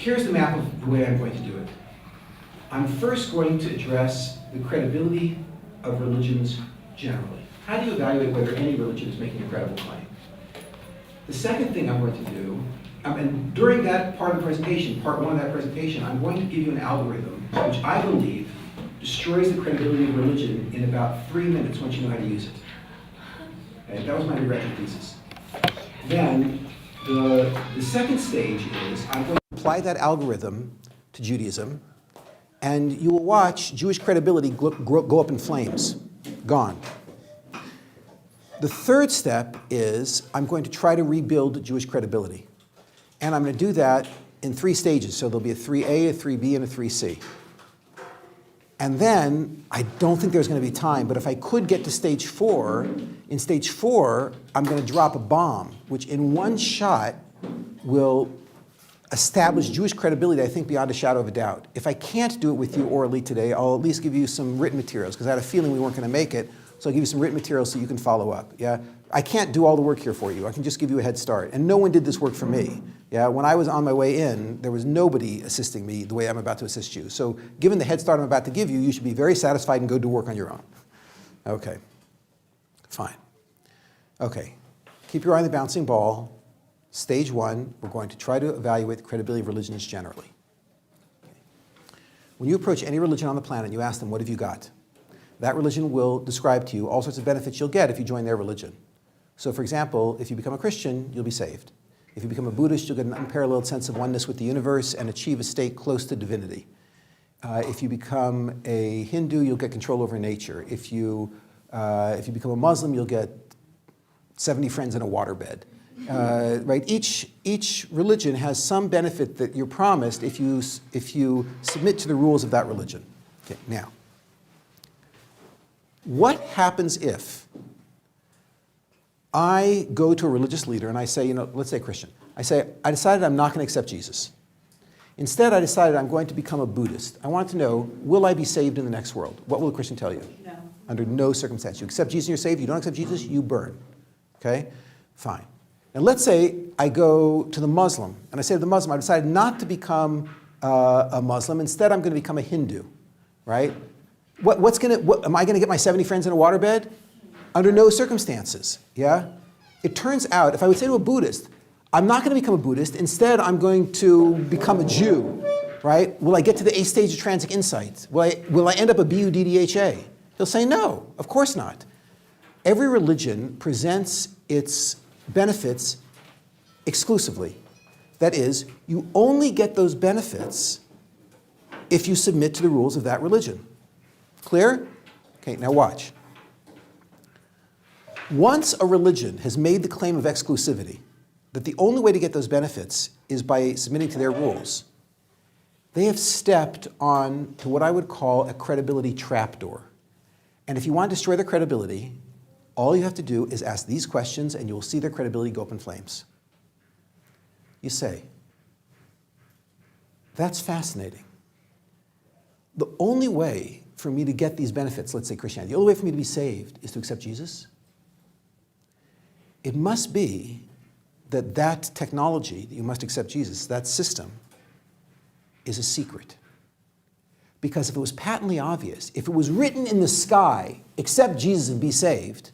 here's the map of the way I'm going to do it. I'm first going to address the credibility of religions generally. How do you evaluate whether any religion is making a credible claim? The second thing I'm going to do, and during that part of the presentation, part one of that presentation, I'm going to give you an algorithm which I believe destroys the credibility of religion in about 3 minutes once you know how to use it. Okay, that was my undergraduate thesis. Then the second stage is I'm going to apply that algorithm to Judaism, and you will watch Jewish credibility go up in flames. Gone. The third step is I'm going to try to rebuild Jewish credibility. And I'm going to do that in 3 stages. So there'll be a 3A, a 3B, and a 3C. And then, I don't think there's going to be time, but if I could get to stage 4, in stage 4, I'm going to drop a bomb, which in one shot will establish Jewish credibility, I think, beyond a shadow of a doubt. If I can't do it with you orally today, I'll at least give you some written materials, because I had a feeling we weren't going to make it, so I'll give you some written materials so you can follow up. Yeah? I can't do all the work here for you. I can just give you a head start. And no one did this work for me. Yeah? When I was on my way in, there was nobody assisting me the way I'm about to assist you. So given the head start I'm about to give you, you should be very satisfied and go do work on your own. Okay. Fine. Okay. Keep your eye on the bouncing ball. Stage 1, we're going to try to evaluate the credibility of religions generally. Okay. When you approach any religion on the planet and you ask them, what have you got? That religion will describe to you all sorts of benefits you'll get if you join their religion. So for example, if you become a Christian, you'll be saved. If you become a Buddhist, you'll get an unparalleled sense of oneness with the universe and achieve a state close to divinity. If you become a Hindu, you'll get control over nature. If you become a Muslim, you'll get 70 friends in a waterbed. Right? Each religion has some benefit that you're promised if you submit to the rules of that religion. Okay, now, what happens if I go to a religious leader and I say, let's say a Christian, I say, I decided I'm not going to accept Jesus. Instead, I decided I'm going to become a Buddhist. I want to know, will I be saved in the next world? What will a Christian tell you? No. Under no circumstance. You accept Jesus and you're saved. You don't accept Jesus, you burn. Okay? Fine. And let's say I go to the Muslim, and I say to the Muslim, I decided not to become a Muslim. Instead, I'm going to become a Hindu, right? Am I going to get my 70 friends in a waterbed? Under no circumstances, yeah? It turns out, if I would say to a Buddhist, I'm not going to become a Buddhist. Instead, I'm going to become a Jew, right? Will I get to the 8th stage of transic insight? Will I end up a BUDDHA? He'll say no, of course not. Every religion presents its benefits exclusively. That is, you only get those benefits if you submit to the rules of that religion. Clear? Okay, now watch. Once a religion has made the claim of exclusivity, that the only way to get those benefits is by submitting to their rules, they have stepped on to what I would call a credibility trapdoor. And if you want to destroy their credibility, all you have to do is ask these questions and you will see their credibility go up in flames. You say, that's fascinating. The only way for me to get these benefits, let's say Christianity, the only way for me to be saved is to accept Jesus? It must be that technology, that you must accept Jesus, that system, is a secret. Because if it was patently obvious, if it was written in the sky, accept Jesus and be saved,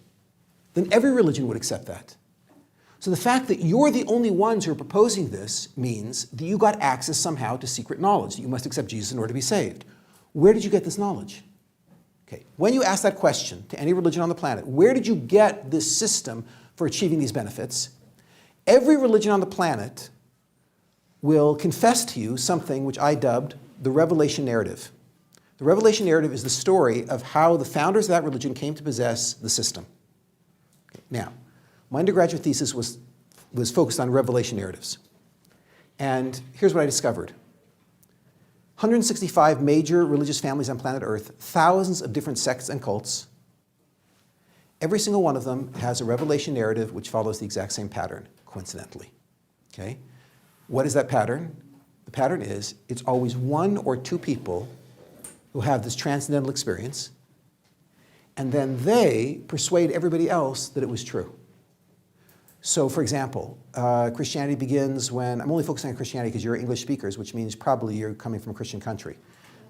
then every religion would accept that. So the fact that you're the only ones who are proposing this means that you got access somehow to secret knowledge, that you must accept Jesus in order to be saved. Where did you get this knowledge? Okay, when you ask that question to any religion on the planet, where did you get this system for achieving these benefits? Every religion on the planet will confess to you something which I dubbed the revelation narrative. The revelation narrative is the story of how the founders of that religion came to possess the system. Okay, now, my undergraduate thesis was focused on revelation narratives. And here's what I discovered. 165 major religious families on planet Earth, thousands of different sects and cults. Every single one of them has a revelation narrative which follows the exact same pattern, coincidentally. Okay? What is that pattern? The pattern is it's always one or two people who have this transcendental experience, and then they persuade everybody else that it was true. So, for example, Christianity begins when, I'm only focusing on Christianity because you're English speakers, which means probably you're coming from a Christian country.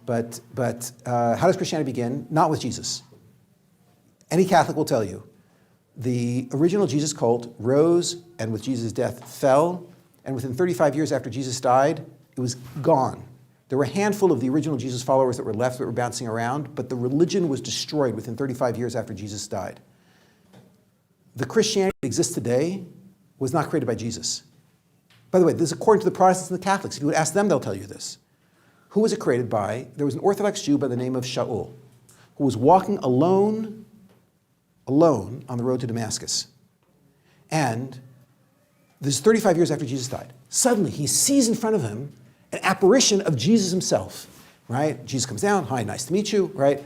But how does Christianity begin? Not with Jesus. Any Catholic will tell you. The original Jesus cult rose and with Jesus' death fell, and within 35 years after Jesus died, it was gone. There were a handful of the original Jesus followers that were left that were bouncing around, but the religion was destroyed within 35 years after Jesus died. The Christianity that exists today was not created by Jesus. By the way, this is according to the Protestants and the Catholics. If you would ask them, they'll tell you this. Who was it created by? There was an Orthodox Jew by the name of Shaul, who was walking alone on the road to Damascus. And this is 35 years after Jesus died. Suddenly, he sees in front of him an apparition of Jesus himself, right? Jesus comes down, hi, nice to meet you, right?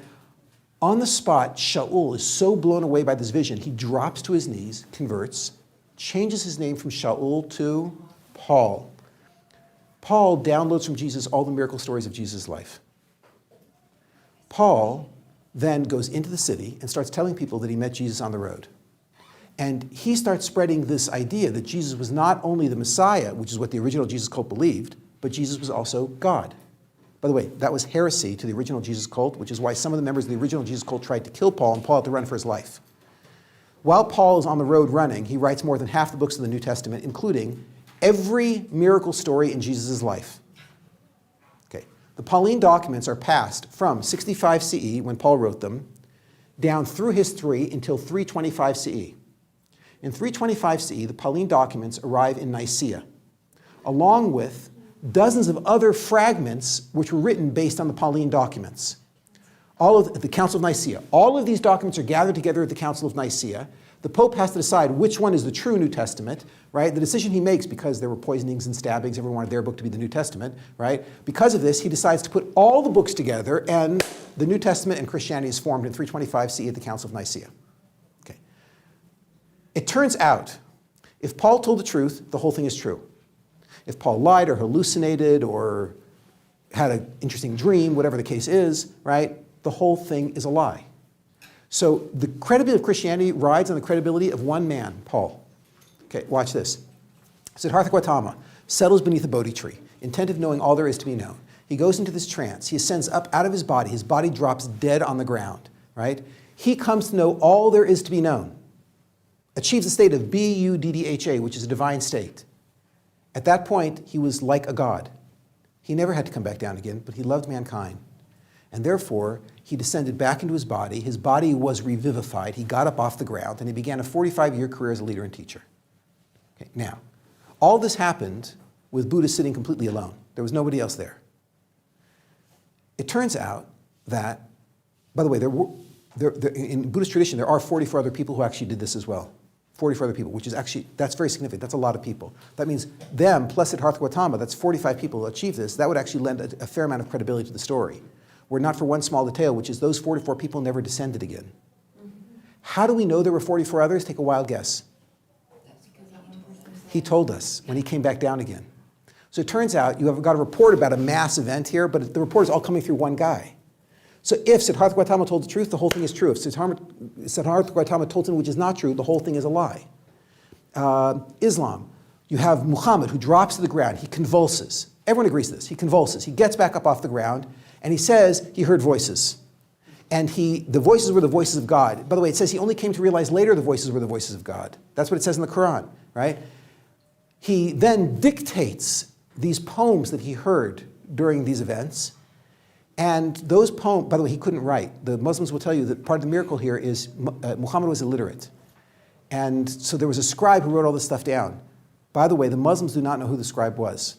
On the spot, Shaul is so blown away by this vision, he drops to his knees, converts, changes his name from Shaul to Paul. Paul downloads from Jesus all the miracle stories of Jesus' life. Paul then goes into the city and starts telling people that he met Jesus on the road. And he starts spreading this idea that Jesus was not only the Messiah, which is what the original Jesus cult believed, but Jesus was also God. By the way, that was heresy to the original Jesus cult, which is why some of the members of the original Jesus cult tried to kill Paul, and Paul had to run for his life. While Paul is on the road running, he writes more than half the books of the New Testament, including every miracle story in Jesus' life. Okay. The Pauline documents are passed from 65 CE, when Paul wrote them, down through history until 325 CE. In 325 CE, the Pauline documents arrive in Nicaea, along with dozens of other fragments which were written based on the Pauline documents. All of the Council of Nicaea. All of these documents are gathered together at the Council of Nicaea. The Pope has to decide which one is the true New Testament, right? The decision he makes, because there were poisonings and stabbings, everyone wanted their book to be the New Testament, right? Because of this, he decides to put all the books together, and the New Testament and Christianity is formed in 325 CE at the Council of Nicaea. Okay. It turns out, if Paul told the truth, the whole thing is true. If Paul lied or hallucinated or had an interesting dream, whatever the case is, right, the whole thing is a lie. So the credibility of Christianity rides on the credibility of one man, Paul. Okay, watch this. Siddhartha Gautama settles beneath a Bodhi tree, intent of knowing all there is to be known. He goes into this trance. He ascends up out of his body drops dead on the ground, right? He comes to know all there is to be known, achieves a state of B-U-D-D-H-A, which is a divine state. At that point, he was like a god. He never had to come back down again, but he loved mankind. And therefore, he descended back into his body was revivified, he got up off the ground, and he began a 45-year career as a leader and teacher. Okay, now, all this happened with Buddha sitting completely alone. There was nobody else there. It turns out that, by the way, in Buddhist tradition, there are 44 other people who actually did this as well. 44 other people, which is actually, that's very significant. That's a lot of people. That means them plus Siddhartha Gautama, that's 45 people who achieved this. That would actually lend a fair amount of credibility to the story. Were not for one small detail, which is those 44 people never descended again. How do we know there were 44 others? Take a wild guess. He told us when he came back down again. So it turns out you have got a report about a mass event here, but the report is all coming through one guy. So if Siddhartha Gautama told the truth, the whole thing is true. If Siddhartha Gautama told something which is not true, the whole thing is a lie. Islam, you have Muhammad who drops to the ground. He convulses. Everyone agrees to this. He convulses. He gets back up off the ground, and he says he heard voices. And the voices were the voices of God. By the way, it says he only came to realize later the voices were the voices of God. That's what it says in the Quran, right? He then dictates these poems that he heard during these events. And those poems, by the way, he couldn't write. The Muslims will tell you that part of the miracle here is Muhammad was illiterate. And so there was a scribe who wrote all this stuff down. By the way, the Muslims do not know who the scribe was.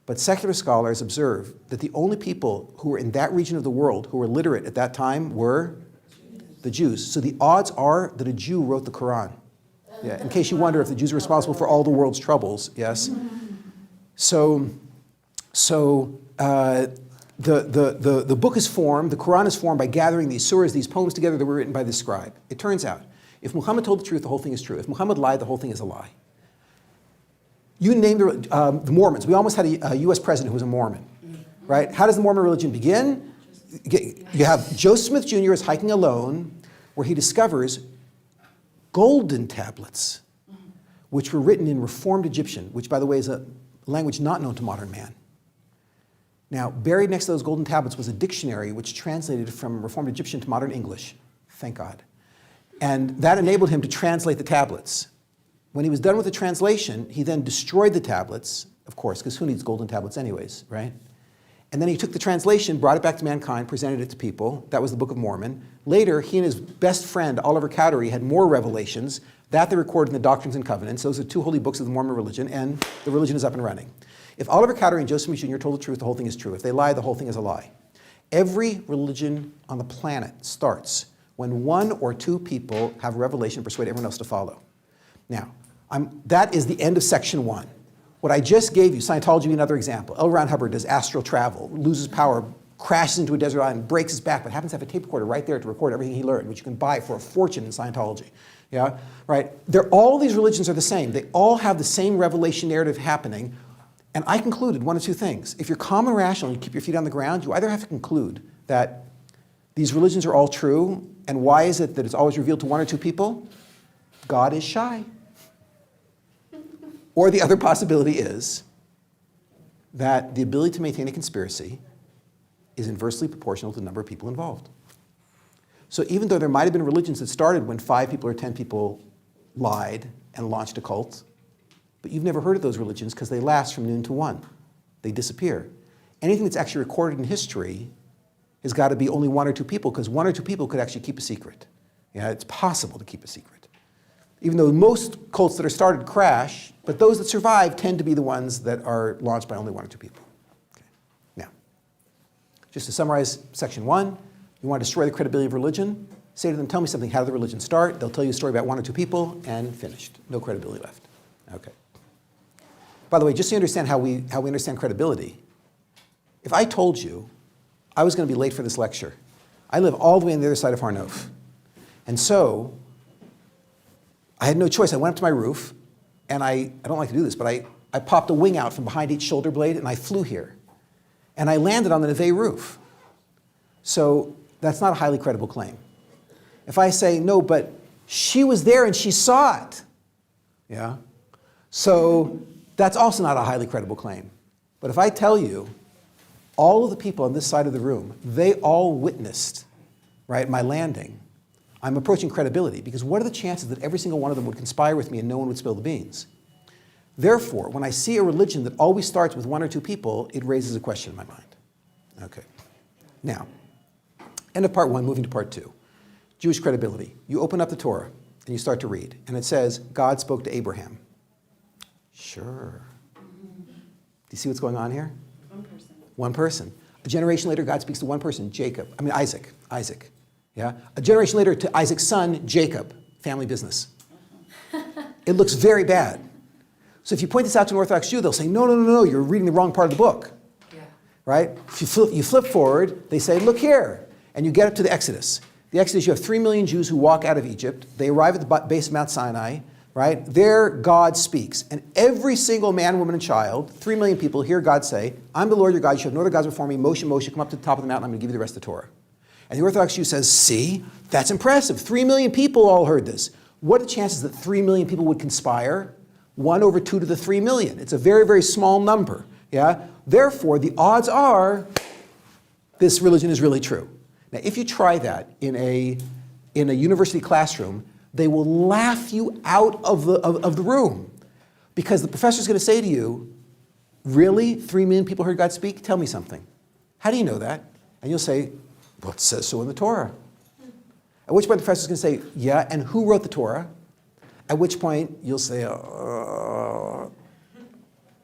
But secular scholars observe that the only people who were in that region of the world who were literate at that time were the Jews. So the odds are that a Jew wrote the Quran. Yeah, in case you wonder if the Jews are responsible for all the world's troubles, yes. So the book is formed, the Quran is formed by gathering these surahs, these poems together that were written by this scribe. It turns out, if Muhammad told the truth, the whole thing is true. If Muhammad lied, the whole thing is a lie. You named the Mormons. We almost had a U.S. president who was a Mormon, right? How does the Mormon religion begin? You have Joseph Smith Jr. is hiking alone, where he discovers golden tablets which were written in Reformed Egyptian, which, by the way, is a language not known to modern man. Now, buried next to those golden tablets was a dictionary which translated from Reformed Egyptian to modern English. Thank God. And that enabled him to translate the tablets. When he was done with the translation, he then destroyed the tablets, of course, because who needs golden tablets anyways, right? And then he took the translation, brought it back to mankind, presented it to people. That was the Book of Mormon. Later, he and his best friend, Oliver Cowdery, had more revelations. That they recorded in the Doctrines and Covenants. Those are two holy books of the Mormon religion, and the religion is up and running. If Oliver Cowdery and Joseph Smith Jr. told the truth, the whole thing is true. If they lie, the whole thing is a lie. Every religion on the planet starts when one or two people have revelation and persuade everyone else to follow. Now, that is the end of section 1. What I just gave you, Scientology would be another example. L. Ron Hubbard does astral travel, loses power, crashes into a desert island, breaks his back, but happens to have a tape recorder right there to record everything he learned, which you can buy for a fortune in Scientology. Yeah, right? All these religions are the same. They all have the same revelation narrative happening. And I concluded one of two things. If you're calm and rational and you keep your feet on the ground, you either have to conclude that these religions are all true, and why is it that it's always revealed to one or two people? God is shy. Or the other possibility is that the ability to maintain a conspiracy is inversely proportional to the number of people involved. So even though there might have been religions that started when 5 people or 10 people lied and launched a cult, but you've never heard of those religions because they last from noon to 1. They disappear. Anything that's actually recorded in history has got to be only 1 or 2 people, because 1 or 2 people could actually keep a secret. Yeah, it's possible to keep a secret. Even though most cults that are started crash, but those that survive tend to be the ones that are launched by only 1 or 2 people. Okay. Now, just to summarize section 1, you want to destroy the credibility of religion, say to them, tell me something, how did the religion start? They'll tell you a story about 1 or 2 people, and finished. No credibility left. Okay. By the way, just so you understand how we understand credibility, if I told you I was going to be late for this lecture, I live all the way on the other side of Harnof. And so I had no choice. I went up to my roof, and I don't like to do this, but I popped a wing out from behind each shoulder blade, and I flew here. And I landed on the Neve roof. So that's not a highly credible claim. If I say, no, but she was there and she saw it, yeah? So that's also not a highly credible claim. But if I tell you, all of the people on this side of the room, they all witnessed, right, my landing, I'm approaching credibility, because what are the chances that every single one of them would conspire with me and no one would spill the beans? Therefore, when I see a religion that always starts with 1 or 2 people, it raises a question in my mind. Okay. Now, end of part 1, moving to part 2. Jewish credibility. You open up the Torah and you start to read, and it says, God spoke to Abraham. Sure. Do you see what's going on here? 1 person. 1 person. A generation later, God speaks to 1 person, Isaac. Yeah? A generation later to Isaac's son, Jacob. Family business. It looks very bad. So if you point this out to an Orthodox Jew, they'll say, no, you're reading the wrong part of the book. Yeah. Right? If you flip forward, they say, look here. And you get up to the Exodus. The Exodus, you have 3 million Jews who walk out of Egypt. They arrive at the base of Mount Sinai. Right? There, God speaks. And every single man, woman, and child, 3 million people, hear God say, I'm the Lord your God. You should have no other gods before me. Moshe, come up to the top of the mountain. I'm going to give you the rest of the Torah. And the Orthodox Jew says, see, that's impressive. 3 million people all heard this. What are the chances that 3 million people would conspire? 1 over 2 to the 3 million. It's a very, very small number. Yeah? Therefore, the odds are this religion is really true. Now, if you try that in a university classroom, they will laugh you out of the room, because the professor's going to say to you, really? 3 million people heard God speak? Tell me something. How do you know that? And you'll say, well, it says so in the Torah. At which point the professor's going to say, yeah, and who wrote the Torah? At which point you'll say,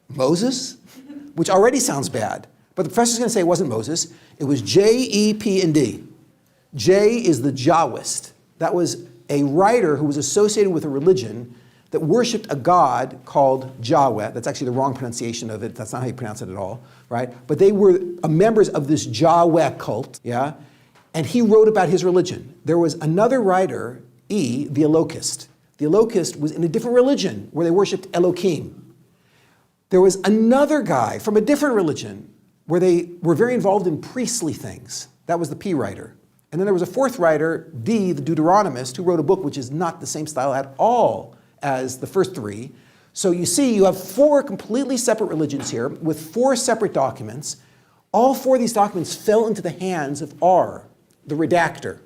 Moses? Which already sounds bad. But the professor's going to say it wasn't Moses. It was J, E, P, and D. J is the Jahwist. That was a writer who was associated with a religion that worshipped a god called Yahweh. That's actually the wrong pronunciation of it. That's not how you pronounce it at all, right? But they were members of this Yahweh cult, yeah? And he wrote about his religion. There was another writer, E, the Elokist. The Elokist was in a different religion where they worshipped Elohim. There was another guy from a different religion where they were very involved in priestly things. That was the P writer. And then there was a 4th writer, D, the Deuteronomist, who wrote a book which is not the same style at all as the first three. So you see, you have four completely separate religions here with four separate documents. All four of these documents fell into the hands of R, the redactor.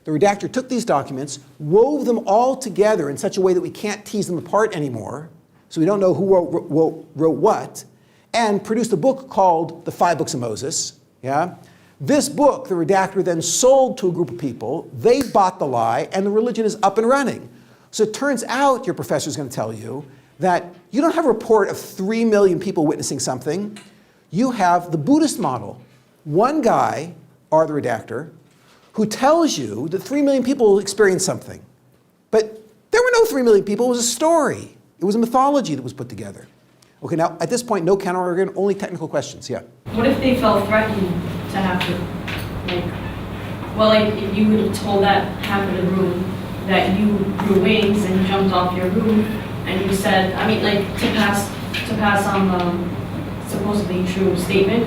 The redactor took these documents, wove them all together in such a way that we can't tease them apart anymore, so we don't know who wrote what, and produced a book called the Five Books of Moses. Yeah? This book, the redactor then sold to a group of people. They bought the lie, and the religion is up and running. So it turns out, your professor is going to tell you, that you don't have a report of 3 million people witnessing something. You have the Buddhist model. One guy, R the redactor, who tells you that 3 million people experienced something. But there were no 3 million people. It was a story. It was a mythology that was put together. Okay, now at this point, no counter-argument, only technical questions. Yeah? What if they felt threatened to have to, if you would have told that half of the room that you grew wings and jumped off your roof, and you said, to pass on the supposedly true statement,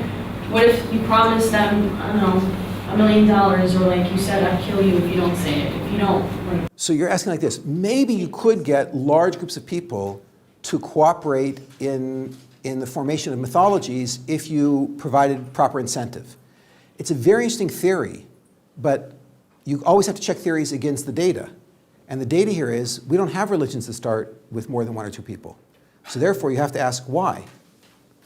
what if you promised them, I don't know, $1 million, or like you said, I'd kill you if you don't say it, if you don't. So you're asking like this, maybe you could get large groups of people to cooperate in the formation of mythologies if you provided proper incentive. It's a very interesting theory, but you always have to check theories against the data. And the data here is, we don't have religions that start with more than 1 or 2 people. So therefore, you have to ask why. In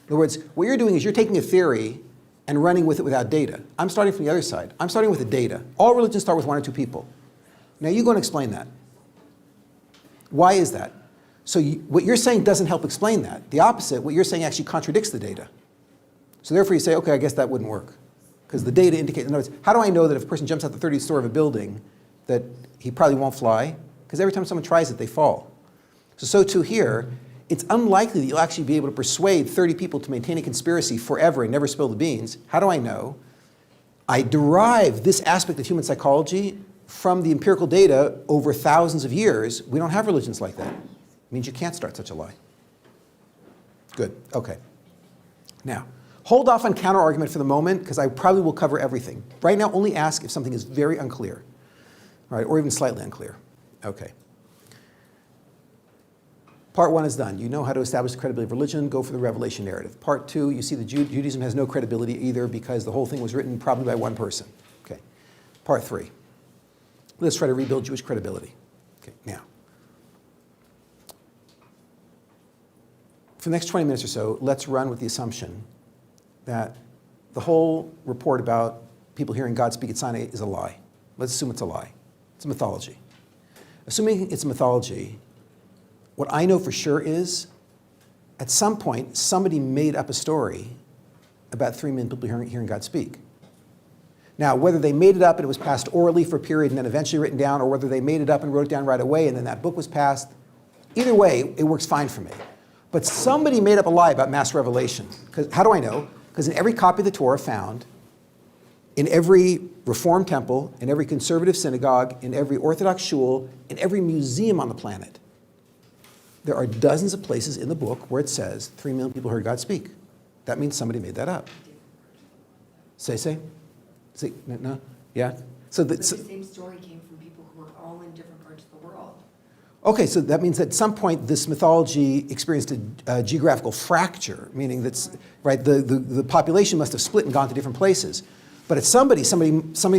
other words, what you're doing is you're taking a theory and running with it without data. I'm starting from the other side. I'm starting with the data. All religions start with 1 or 2 people. Now you go and explain that. Why is that? So what you're saying doesn't help explain that. The opposite, what you're saying actually contradicts the data. So therefore you say, okay, I guess that wouldn't work. Because the data indicates, in other words, how do I know that if a person jumps out the 30th story of a building that he probably won't fly? Because every time someone tries it, they fall. So too here, it's unlikely that you'll actually be able to persuade 30 people to maintain a conspiracy forever and never spill the beans. How do I know? I derive this aspect of human psychology from the empirical data over thousands of years. We don't have religions like that. It means you can't start such a lie. Good, okay. Now, hold off on counter-argument for the moment, because I probably will cover everything. Right now, only ask if something is very unclear, right, or even slightly unclear. Okay. Part 1 is done. You know how to establish the credibility of religion. Go for the revelation narrative. Part 2, you see that Judaism has no credibility either because the whole thing was written probably by one person. Okay. Part 3. Let's try to rebuild Jewish credibility. Okay. Now, for the next 20 minutes or so, let's run with the assumption that the whole report about people hearing God speak at Sinai is a lie. Let's assume it's a lie. It's a mythology. Assuming it's a mythology, what I know for sure is, at some point, somebody made up a story about 3 million people hearing God speak. Now, whether they made it up and it was passed orally for a period and then eventually written down, or whether they made it up and wrote it down right away and then that book was passed, either way, it works fine for me. But somebody made up a lie about mass revelation. How do I know? Because in every copy of the Torah found, in every Reformed temple, in every conservative synagogue, in every Orthodox shul, in every museum on the planet, there are dozens of places in the book where it says 3 million people heard God speak. That means somebody made that up. Say? No? Yeah? So the same story came from people who were all in different parts of the world. Okay, so that means that at some point this mythology experienced a geographical fracture, meaning that's, right, the population must have split and gone to different places. But it's somebody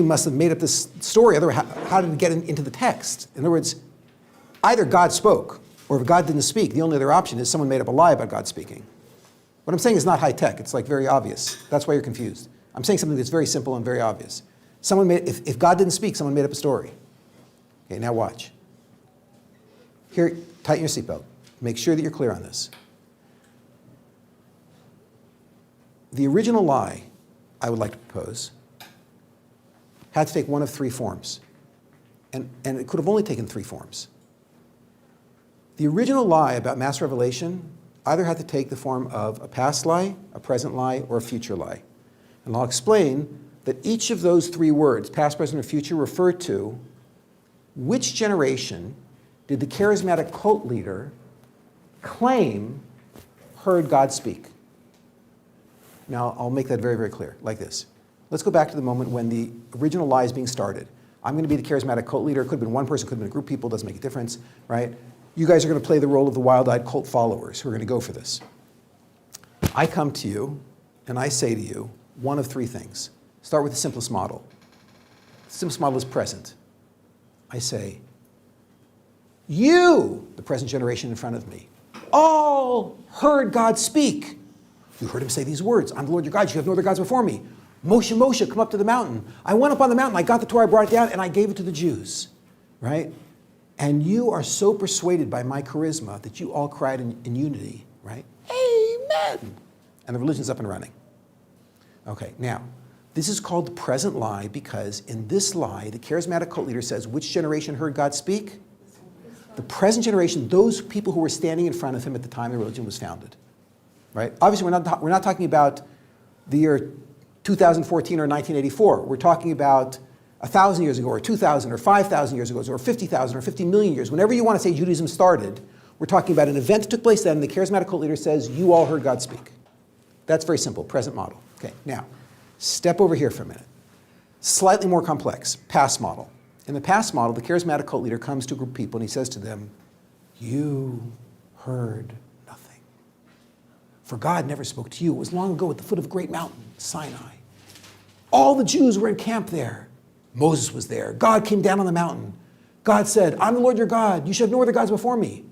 must have made up this story, otherwise how did it get into the text? In other words, either God spoke, or if God didn't speak, the only other option is someone made up a lie about God speaking. What I'm saying is not high tech, it's like very obvious. That's why you're confused. I'm saying something that's very simple and very obvious. If God didn't speak, someone made up a story. Okay, now watch. Here, tighten your seatbelt. Make sure that you're clear on this. The original lie I would like to propose had to take one of 3 forms. And it could have only taken 3 forms. The original lie about mass revelation either had to take the form of a past lie, a present lie, or a future lie. And I'll explain that each of those 3 words, past, present, or future, refer to which generation did the charismatic cult leader claim heard God speak. Now, I'll make that very, very clear, like this. Let's go back to the moment when the original lie is being started. I'm going to be the charismatic cult leader. It could have been one person, could have been a group of people, doesn't make a difference, right? you guys are going to play the role of the wild-eyed cult followers who are going to go for this. I come to you and I say to you one of three things. Start with the simplest model. The simplest model is present. I say, you, the present generation in front of me, all heard God speak. You heard him say these words, I'm the Lord your God, you have no other gods before me. Moshe, Moshe, come up to the mountain. I went up on the mountain, I got the Torah, I brought it down, and I gave it to the Jews, right? And you are so persuaded by my charisma that you all cried in unity, right? Amen. And the religion's up and running. Okay, now, this is called the present lie because in this lie, the charismatic cult leader says, which generation heard God speak? The present generation, those people who were standing in front of him at the time the religion was founded, right? Obviously, we're not talking about the year 2014 or 1984. We're talking about 1,000 years ago, or 2,000, or 5,000 years ago, or 50,000, or 50 million years. Whenever you want to say Judaism started, we're talking about an event that took place then, and the charismatic cult leader says, you all heard God speak. That's very simple, present model. Okay, now, step over here for a minute. Slightly more complex, past model. In the past model, the charismatic cult leader comes to a group of people and he says to them, you heard nothing. For God never spoke to you. It was long ago at the foot of a great mountain, Sinai. All the Jews were in camp there. Moses was there. God came down on the mountain. God said, I'm the Lord your God. You should have no other gods before me.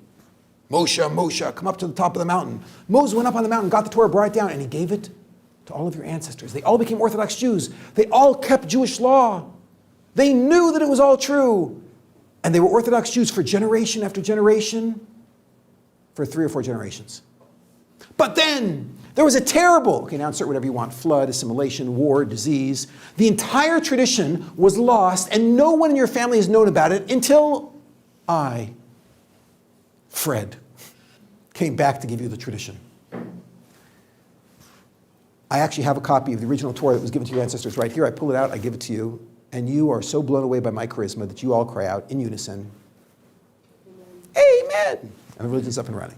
Moshe, Moshe, come up to the top of the mountain. Moses went up on the mountain, got the Torah, brought it down, and he gave it to all of your ancestors. They all became Orthodox Jews. They all kept Jewish law. They knew that it was all true. And they were Orthodox Jews for generation after generation, for 3 or 4 generations. But then there was a terrible, okay, now insert whatever you want, flood, assimilation, war, disease. The entire tradition was lost, and no one in your family has known about it until I, Fred, came back to give you the tradition. I actually have a copy of the original Torah that was given to your ancestors right here. I pull it out, I give it to you, and you are so blown away by my charisma that you all cry out in unison, Amen! And the religion's up and running.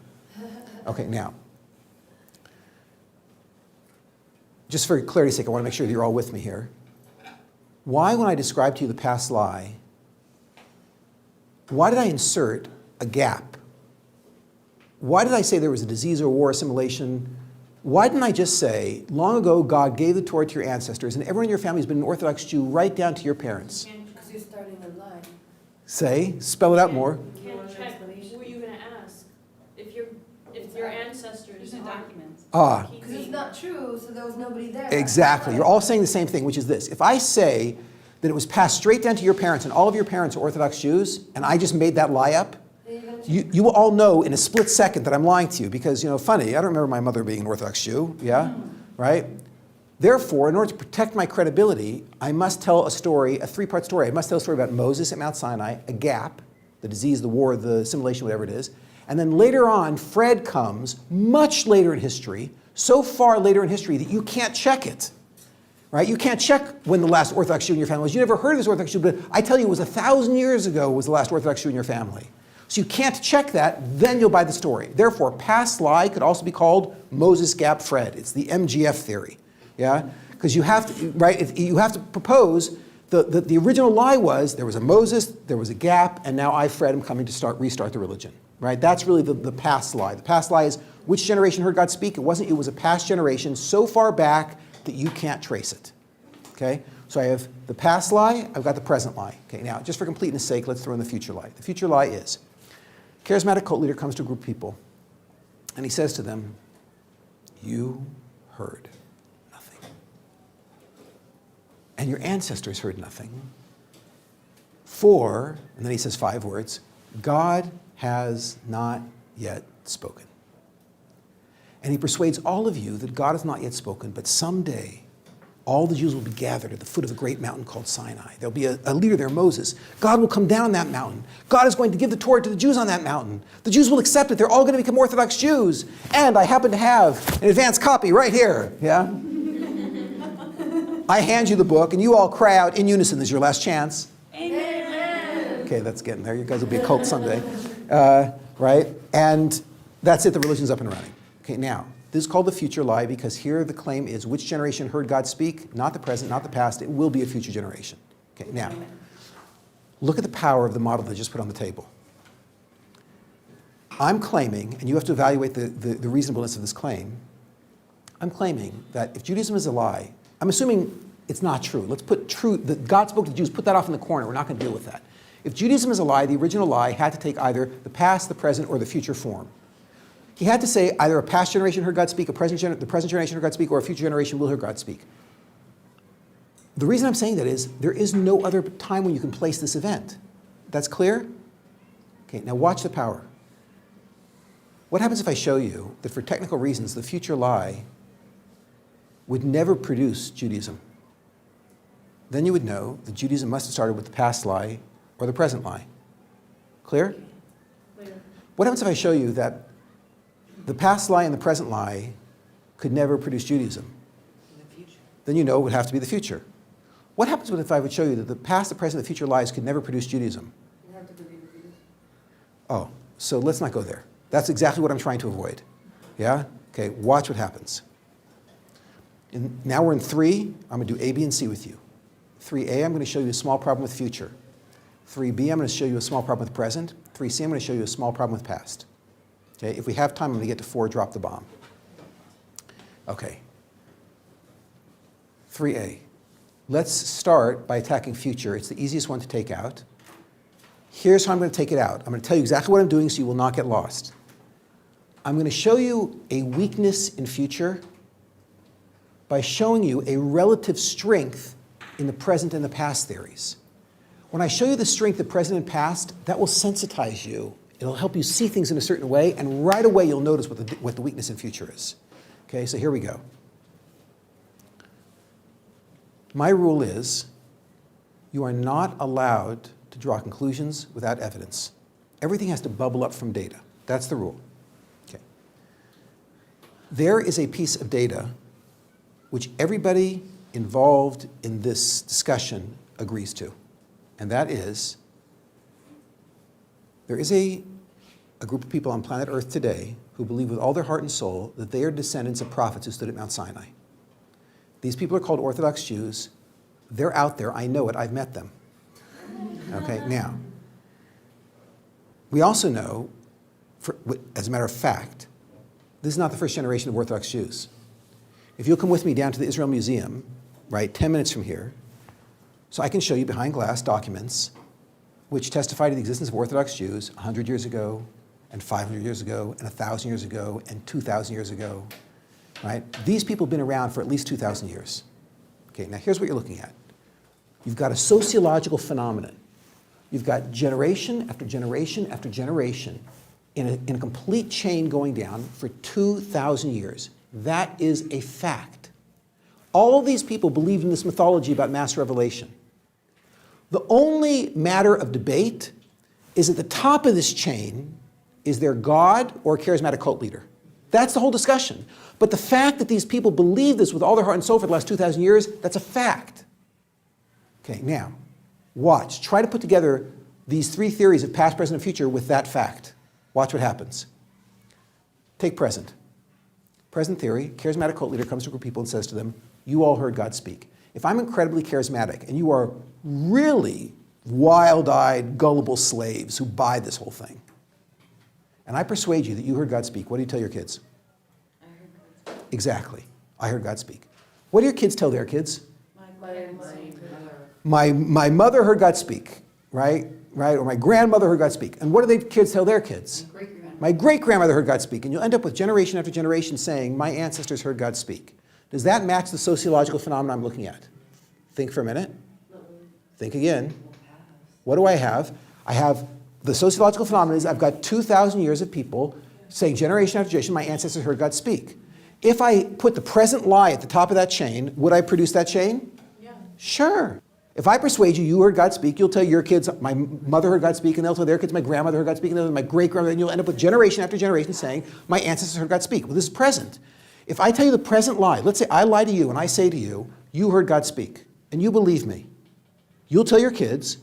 Okay, now, just for clarity's sake, I want to make sure that you're all with me here. Why, when I describe to you the past lie, why did I insert a gap? Why did I say there was a disease or war, assimilation? Why didn't I just say, long ago, God gave the Torah to your ancestors, and everyone in your family has been an Orthodox Jew right down to your parents? Because you're starting a lie. Say, spell it out more. You can't check who are you going to ask. If your ancestors There's no documents. Ah, Because it's not true, so there was nobody there. exactly. You're all saying the same thing, which is this. If I say that it was passed straight down to your parents, and all of your parents are Orthodox Jews, and I just made that lie up, you will all know in a split second that I'm lying to you because, funny, I don't remember my mother being an Orthodox Jew, yeah? Right? Therefore, in order to protect my credibility, I must tell a story, a 3-part story. I must tell a story about Moses at Mount Sinai, a gap, the disease, the war, the assimilation, whatever it is. And then later on, Fred comes, much later in history, so far later in history that you can't check it. Right? You can't check when the last Orthodox Jew in your family was. You never heard of this Orthodox Jew, but I tell you, it was 1,000 years ago was the last Orthodox Jew in your family. So you can't check that, then you'll buy the story. Therefore, past lie could also be called Moses Gap Fred. It's the MGF theory, yeah? Because you have to, right? You have to propose the original lie was there was a Moses, there was a gap, and now I, Fred, am coming to restart the religion, right? That's really the past lie. The past lie is which generation heard God speak? It wasn't. It was a past generation so far back that you can't trace it. Okay? So I have the past lie. I've got the present lie. Okay. Now, just for completeness' sake, let's throw in the future lie. The future lie is. Charismatic cult leader comes to a group of people, and he says to them, you heard nothing. And your ancestors heard nothing. For, and then he says 5 words, God has not yet spoken. And he persuades all of you that God has not yet spoken, but someday all the Jews will be gathered at the foot of a great mountain called Sinai. There'll be a leader there, Moses. God will come down that mountain. God is going to give the Torah to the Jews on that mountain. The Jews will accept it. They're all going to become Orthodox Jews. And I happen to have an advanced copy right here. Yeah? I hand you the book, and you all cry out in unison. This is your last chance. Amen. Okay, that's getting there. You guys will be a cult someday. Right? And that's it. The religion's up and running. Okay, now. This is called the future lie because here the claim is which generation heard God speak? Not the present, not the past. It will be a future generation. Okay, now, look at the power of the model that I just put on the table. I'm claiming, and you have to evaluate the reasonableness of this claim, I'm claiming that if Judaism is a lie, I'm assuming it's not true. Let's put true, that God spoke to the Jews, put that off in the corner. We're not going to deal with that. If Judaism is a lie, the original lie had to take either the past, the present, or the future form. He had to say either a past generation heard God speak, the present generation heard God speak, or a future generation will hear God speak. The reason I'm saying that is there is no other time when you can place this event. That's clear? Okay, now watch the power. What happens if I show you that for technical reasons, the future lie would never produce Judaism? Then you would know that Judaism must have started with the past lie or the present lie. Clear? Clear. What happens if I show you that the past lie and the present lie could never produce Judaism? In the future. Then you know it would have to be the future. What happens if I would show you that the past, the present, the future lies could never produce Judaism? You have to believe it. Oh, so let's not go there. That's exactly what I'm trying to avoid. Yeah? Okay, watch what happens. Now we're in 3. I'm going to do A, B, and C with you. 3A, I'm going to show you a small problem with future. 3B, I'm going to show you a small problem with present. 3C, I'm going to show you a small problem with past. Okay, if we have time, I'm going to get to 4, drop the bomb. Okay. 3A. Let's start by attacking future. It's the easiest one to take out. Here's how I'm going to take it out. I'm going to tell you exactly what I'm doing so you will not get lost. I'm going to show you a weakness in future by showing you a relative strength in the present and the past theories. When I show you the strength of present and past, that will sensitize you. It'll help you see things in a certain way, and right away you'll notice what the weakness in future is. Okay, so here we go. My rule is you are not allowed to draw conclusions without evidence. Everything has to bubble up from data. That's the rule. Okay. There is a piece of data which everybody involved in this discussion agrees to, and that is there is a group of people on planet Earth today who believe with all their heart and soul that they are descendants of prophets who stood at Mount Sinai. These people are called Orthodox Jews. They're out there. I know it. I've met them. Okay, now, we also know, as a matter of fact, this is not the first generation of Orthodox Jews. If you'll come with me down to the Israel Museum, right, 10 minutes from here, so I can show you behind glass documents which testify to the existence of Orthodox Jews 100 years ago, and 500 years ago, and 1,000 years ago, and 2,000 years ago, right? These people have been around for at least 2,000 years. Okay, now here's what you're looking at. You've got a sociological phenomenon. You've got generation after generation after generation in a complete chain going down for 2,000 years. That is a fact. All these people believed in this mythology about mass revelation. The only matter of debate is at the top of this chain, is there God or a charismatic cult leader? That's the whole discussion. But the fact that these people believe this with all their heart and soul for the last 2,000 years, that's a fact. Okay, now, watch. Try to put together these 3 theories of past, present, and future with that fact. Watch what happens. Take present. Present theory, charismatic cult leader comes to a group of people and says to them, you all heard God speak. If I'm incredibly charismatic and you are really wild-eyed, gullible slaves who buy this whole thing, and I persuade you that you heard God speak, what do you tell your kids? I heard God speak. Exactly. I heard God speak. What do your kids tell their kids? My My mother heard God speak, right? Or my grandmother heard God speak. And what do the kids tell their kids? My great-grandmother heard God speak. And you'll end up with generation after generation saying, my ancestors heard God speak. Does that match the sociological phenomenon I'm looking at? Think for a minute. Think again. What do I have? I have the sociological phenomenon is I've got 2,000 years of people saying generation after generation, my ancestors heard God speak. If I put the present lie at the top of that chain, would I produce that chain? Yeah. Sure. If I persuade you, you heard God speak, you'll tell your kids, my mother heard God speak, and they'll tell their kids, my grandmother heard God speak, and they'll tell my great-grandmother, and you'll end up with generation after generation saying, my ancestors heard God speak. Well, this is present. If I tell you the present lie, let's say I lie to you and I say to you, you heard God speak, and you believe me, you'll tell your kids,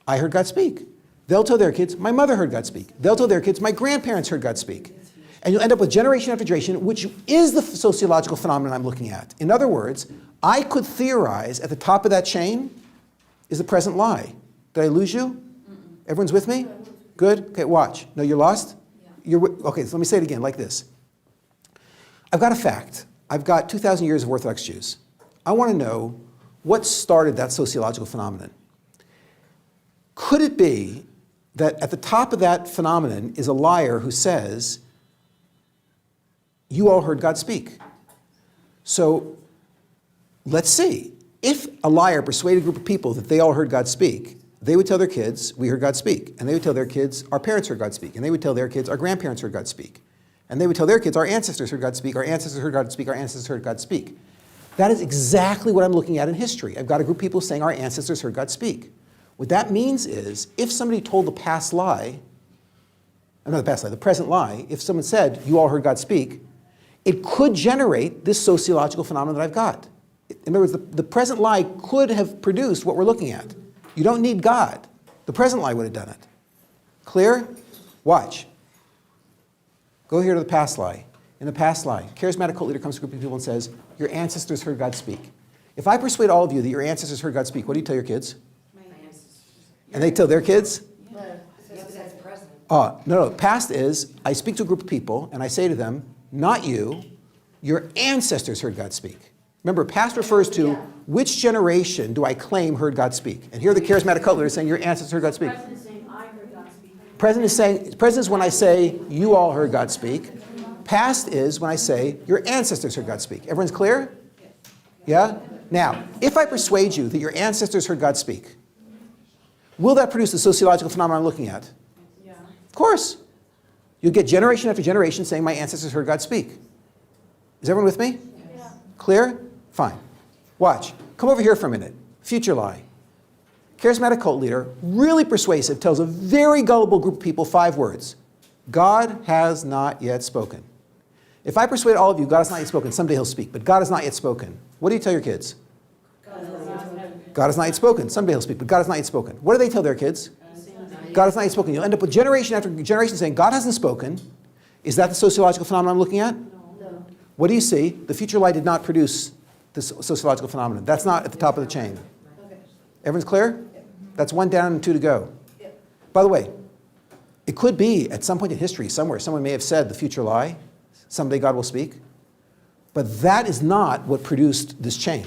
I heard God speak. They'll tell their kids, my mother heard God speak. They'll tell their kids, my grandparents heard God speak. And you'll end up with generation after generation, which is the sociological phenomenon I'm looking at. In other words, I could theorize at the top of that chain is the present lie. Did I lose you? Everyone's with me? Good? Okay, watch. No, you're lost? Okay, so let me say it again like this. I've got a fact. I've got 2,000 years of Orthodox Jews. I want to know what started that sociological phenomenon. Could it be that at the top of that phenomenon is a liar who says, you all heard God speak? So let's see. If a liar persuaded a group of people that they all heard God speak, they would tell their kids, we heard God speak. And they would tell their kids, our parents heard God speak. And they would tell their kids, our grandparents heard God speak. And they would tell their kids, our ancestors heard God speak, our ancestors heard God speak, our ancestors heard God speak. That is exactly what I'm looking at in history. I've got a group of people saying our ancestors heard God speak. What that means is, if somebody told the past lie, not the past lie, the present lie, if someone said, you all heard God speak, it could generate this sociological phenomenon that I've got. In other words, the present lie could have produced what we're looking at. You don't need God. The present lie would have done it. Clear? Watch. Go here to the past lie. In the past lie, charismatic cult leader comes to a group of people and says, your ancestors heard God speak. If I persuade all of you that your ancestors heard God speak, what do you tell your kids? My ancestors. And they tell their kids? Yeah, but that's present. No. Past is, I speak to a group of people and I say to them, not you, your ancestors heard God speak. Remember, past refers to which generation do I claim heard God speak? And here the charismatic cult leader is saying your ancestors heard God speak. Present is saying, I heard God speak. Present is when I say you all heard God speak. Past is when I say your ancestors heard God speak. Everyone's clear? Yeah? Now, if I persuade you that your ancestors heard God speak, will that produce the sociological phenomenon I'm looking at? Yeah. Of course. You'll get generation after generation saying my ancestors heard God speak. Is everyone with me? Yeah. Clear? Fine. Watch. Come over here for a minute. Future lie. Charismatic cult leader, really persuasive, tells a very gullible group of people 5 words. God has not yet spoken. If I persuade all of you God has not yet spoken, someday he'll speak, but God has not yet spoken. What do you tell your kids? God has not yet spoken. Someday he'll speak, but God has not yet spoken. What do they tell their kids? God has not yet spoken. You'll end up with generation after generation saying God hasn't spoken. Is that the sociological phenomenon I'm looking at? No. What do you see? The future lie did not produce this sociological phenomenon. That's not at the top of the chain. Okay. Everyone's clear? That's 1 down and 2 to go. By the way, it could be at some point in history somewhere someone may have said the future lie, someday God will speak, but that is not what produced this chain.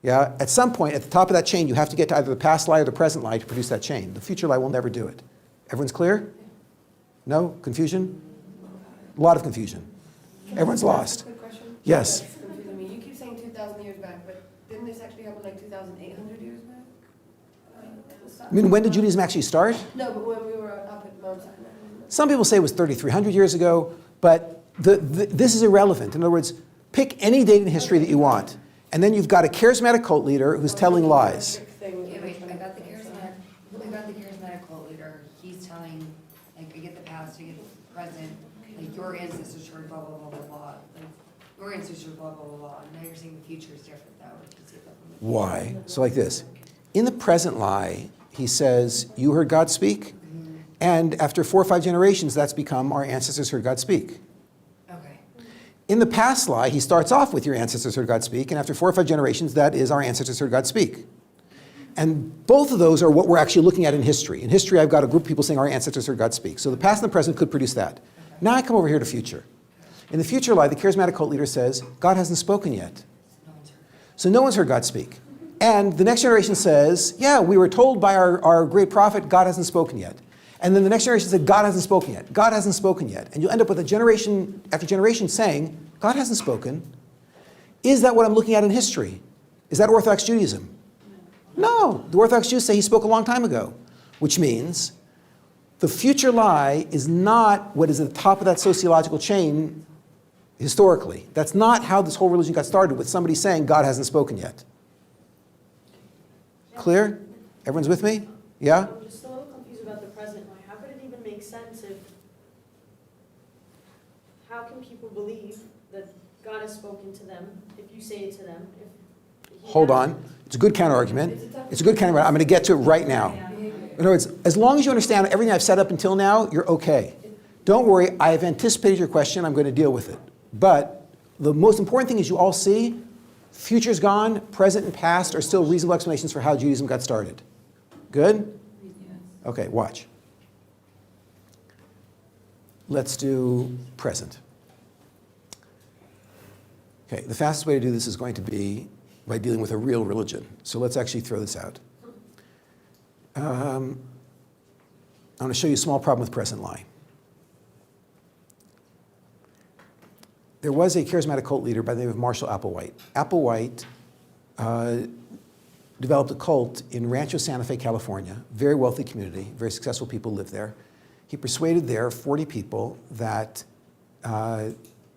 Yeah? At some point at the top of that chain you have to get to either the past lie or the present lie to produce that chain. The future lie will never do it. Everyone's clear? No? Confusion? A lot of confusion. Everyone's lost. Quick question? Yes. That's confusing me. You keep saying 2,000 years back, but didn't this actually happen like 2,800 years back? I mean, when did Judaism actually start? No, but when we were up at Mount Sinai. Some people say it was 3,300 years ago, but this is irrelevant. In other words, pick any date in history that you want, and then you've got a charismatic cult leader who's telling lies. Thing. Okay, wait, I got the charismatic cult leader. He's telling, like, I get the past, I get the present, like, your ancestors heard blah, blah, blah, blah, blah. Like, your ancestors heard blah, blah, blah, blah. And now you're saying the future is different, though. Why? So like this. In the present lie, he says, you heard God speak, and after 4 or 5 generations, that's become our ancestors heard God speak. Okay. In the past lie, he starts off with your ancestors heard God speak, and after 4 or 5 generations, that is our ancestors heard God speak. And both of those are what we're actually looking at in history. In history, I've got a group of people saying our ancestors heard God speak. So the past and the present could produce that. Now I come over here to future. In the future lie, the charismatic cult leader says, God hasn't spoken yet. So no one's heard God speak. And the next generation says, yeah, we were told by our great prophet, God hasn't spoken yet. And then the next generation said, God hasn't spoken yet. God hasn't spoken yet. And you'll end up with a generation after generation saying, God hasn't spoken. Is that what I'm looking at in history? Is that Orthodox Judaism? No. The Orthodox Jews say he spoke a long time ago, which means the future lie is not what is at the top of that sociological chain historically. That's not how this whole religion got started, with somebody saying God hasn't spoken yet. Clear? Everyone's with me? Yeah? I'm just a little confused about the present lie. How could it even make sense if, how can people believe that God has spoken to them if you say it to them? If he Hold hasn't? on. It's a good counter-argument. It's a good counter-argument. I'm going to get to it right now. In other words, as long as you understand everything I've said up until now, you're okay. Don't worry, I have anticipated your question. I'm going to deal with it. But the most important thing is you all see, future's gone, present and past are still reasonable explanations for how Judaism got started. Good? Okay, watch. Let's do present. Okay, the fastest way to do this is going to be by dealing with a real religion. So let's actually throw this out. I'm going to show you a small problem with present lie. There was a charismatic cult leader by the name of Marshall Applewhite. Applewhite developed a cult in Rancho Santa Fe, California, very wealthy community, very successful people live there. He persuaded there 40 people that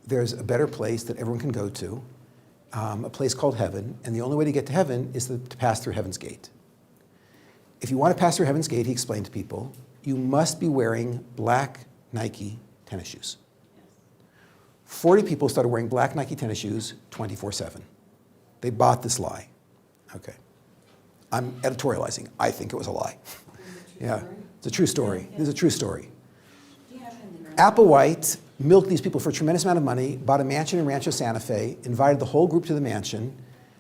there's a better place that everyone can go to, a place called heaven, and the only way to get to heaven is to pass through Heaven's Gate. If you want to pass through Heaven's Gate, he explained to people, you must be wearing black Nike tennis shoes. 40 people started wearing black Nike tennis shoes 24/7. They bought this lie. Okay. I'm editorializing. I think it was a lie. Yeah, it's a true story. This is a true story. Applewhite milked these people for a tremendous amount of money, bought a mansion in Rancho Santa Fe, invited the whole group to the mansion,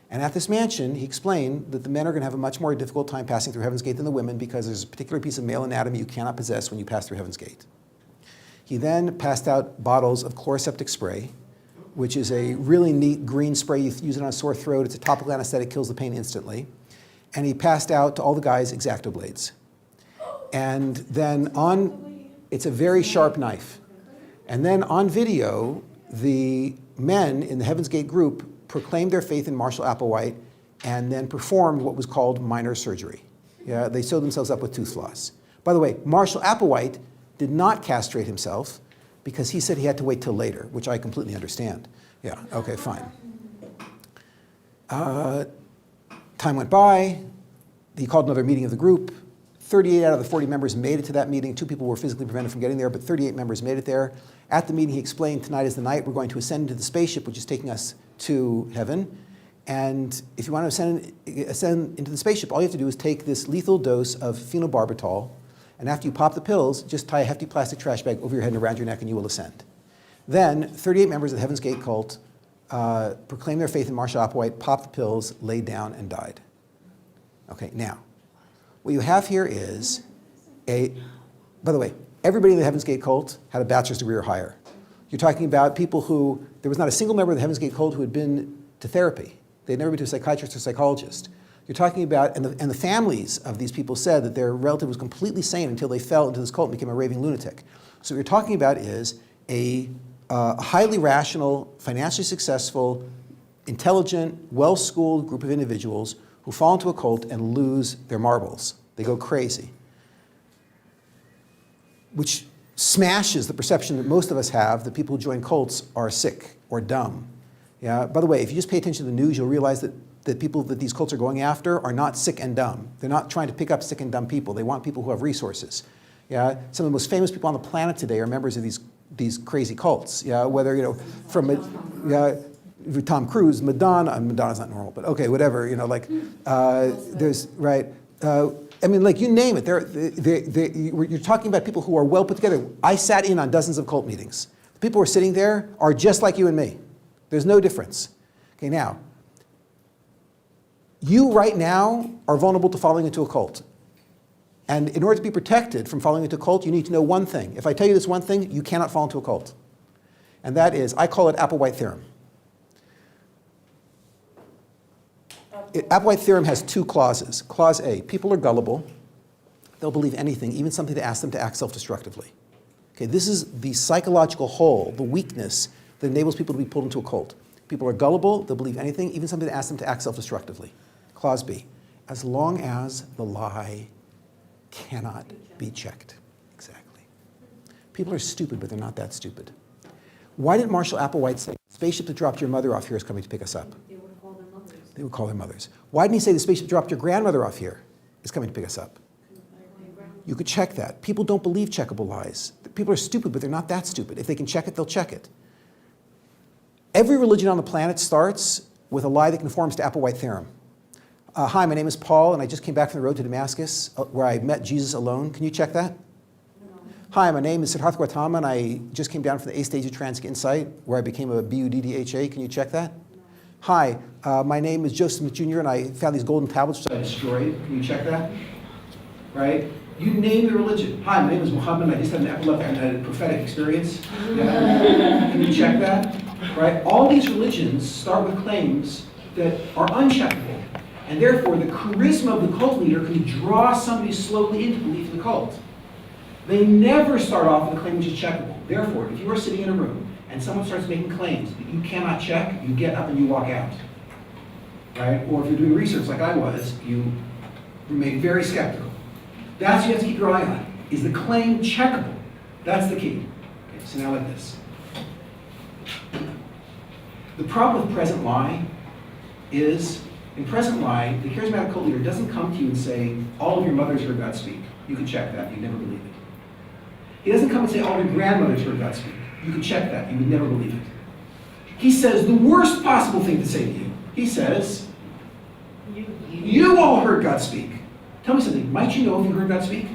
and at this mansion, he explained that the men are going to have a much more difficult time passing through Heaven's Gate than the women because there's a particular piece of male anatomy you cannot possess when you pass through Heaven's Gate. He then passed out bottles of chloroseptic spray, which is a really neat green spray. You use it on a sore throat. It's a topical anesthetic, kills the pain instantly. And he passed out to all the guys X-Acto blades. And then it's a very sharp knife. And then on video, the men in the Heaven's Gate group proclaimed their faith in Marshall Applewhite and then performed what was called minor surgery. Yeah, they sewed themselves up with tooth floss. By the way, Marshall Applewhite did not castrate himself because he said he had to wait till later, which I completely understand. Yeah, okay, fine. Time went by. He called another meeting of the group. 38 out of the 40 members made it to that meeting. 2 people were physically prevented from getting there, but 38 members made it there. At the meeting, he explained, tonight is the night we're going to ascend into the spaceship, which is taking us to heaven. And if you want to ascend into the spaceship, all you have to do is take this lethal dose of phenobarbital, and after you pop the pills, just tie a hefty plastic trash bag over your head and around your neck, and you will ascend. Then, 38 members of the Heaven's Gate cult proclaimed their faith in Marshall Applewhite, popped the pills, laid down, and died. Okay, now, what you have here is by the way, everybody in the Heaven's Gate cult had a bachelor's degree or higher. You're talking about people who, there was not a single member of the Heaven's Gate cult who had been to therapy. They'd never been to a psychiatrist or psychologist. You're talking about, and the families of these people said that their relative was completely sane until they fell into this cult and became a raving lunatic. So what you're talking about is a highly rational, financially successful, intelligent, well-schooled group of individuals who fall into a cult and lose their marbles. They go crazy. Which smashes the perception that most of us have that people who join cults are sick or dumb. Yeah. By the way, if you just pay attention to the news, you'll realize that people that these cults are going after are not sick and dumb. They're not trying to pick up sick and dumb people. They want people who have resources. Yeah. Some of the most famous people on the planet today are members of these crazy cults. Yeah. Whether, from Tom Cruise, Madonna's not normal, but okay, whatever, there's, right, you name it. You're talking about people who are well put together. I sat in on dozens of cult meetings. The people who are sitting there are just like you and me. There's no difference. Okay, now, you right now are vulnerable to falling into a cult. And in order to be protected from falling into a cult, you need to know one thing. If I tell you this one thing, you cannot fall into a cult. And that is, I call it Applewhite theorem. Applewhite theorem has 2 clauses. Clause A, people are gullible. They'll believe anything, even something that asks them to act self-destructively. Okay, this is the psychological hole, the weakness that enables people to be pulled into a cult. People are gullible, they'll believe anything, even something that asks them to act self-destructively. Clause B, as long as the lie cannot be checked. Exactly. People are stupid, but they're not that stupid. Why didn't Marshall Applewhite say, the spaceship that dropped your mother off here is coming to pick us up? They would call their mothers. Why didn't he say the spaceship dropped your grandmother off here is coming to pick us up? You could check that. People don't believe checkable lies. People are stupid, but they're not that stupid. If they can check it, they'll check it. Every religion on the planet starts with a lie that conforms to Applewhite theorem. Hi, my name is Paul, and I just came back from the road to Damascus, where I met Jesus alone. Can you check that? No. Hi, my name is Siddhartha Gautama, and I just came down from the 8th stage of Transic Insight, where I became a BUDDHA. Can you check that? Hi, my name is Joseph Smith Jr., and I found these golden tablets which I destroyed. Can you check that? Right? You name the religion. Hi, my name is Muhammad. I just had an epileptic and had a prophetic experience. Yeah. Can you check that? Right? All these religions start with claims that are uncheckable. And therefore, the charisma of the cult leader can draw somebody slowly into belief in the cult. They never start off with a claim which is checkable. Therefore, if you are sitting in a room and someone starts making claims that you cannot check, you get up and you walk out. Right? Or if you're doing research like I was, you remain very skeptical. That's what you have to keep your eye on. Is the claim checkable? That's the key. Okay, so now like this. The problem with present lie is, in present lie, the charismatic cult leader doesn't come to you and say, all of your mothers heard God speak. You can check that. You'd never believe it. He doesn't come and say, all of your grandmothers heard God speak. You can check that. You would never believe it. He says the worst possible thing to say to you. He says, you all heard God speak. Tell me something. Might you know if you heard God speak?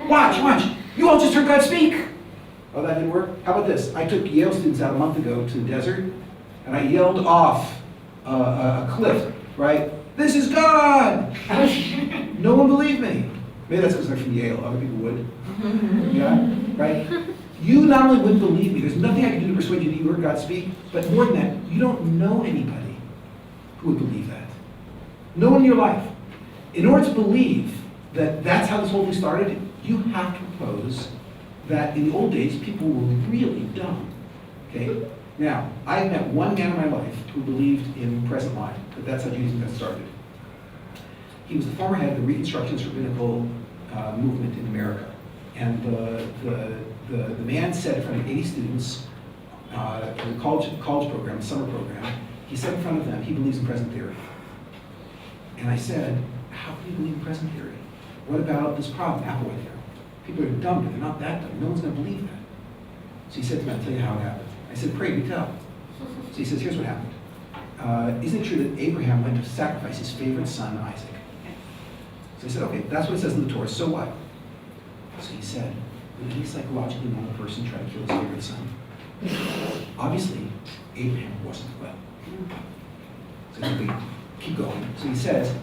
Watch. You all just heard God speak. Oh, that didn't work? How about this? I took Yale students out a month ago to the desert, and I yelled off a cliff, right? This is God! No one believed me. Maybe that's because I'm from Yale. Other people would. Yeah? Right? You not only wouldn't believe me, there's nothing I can do to persuade you that you heard God speak, but more than that, you don't know anybody who would believe that. No one in your life. In order to believe that that's how this whole thing started, you have to propose that in the old days, people were really dumb. Okay? Now, I've met one man in my life who believed in present lie, that that's how Judaism got started. He was the former head of the Reconstructionist rabbinical movement in America. And the man said in front of 80 students in a college program, a summer program, he said in front of them, he believes in present theory. And I said, how can you believe in present theory? What about this problem, Applewhite theorem? People are dumb, but they're not that dumb. No one's going to believe that. So he said to me, I'll tell you how it happened. I said, pray, do tell. So he says, here's what happened. Isn't it true that Abraham went to sacrifice his favorite son, Isaac? So I said, okay, that's what it says in the Torah, so what? So he said, would any psychologically normal person try to kill his favorite son? Obviously, Abraham wasn't well. So he said, keep going. So he says,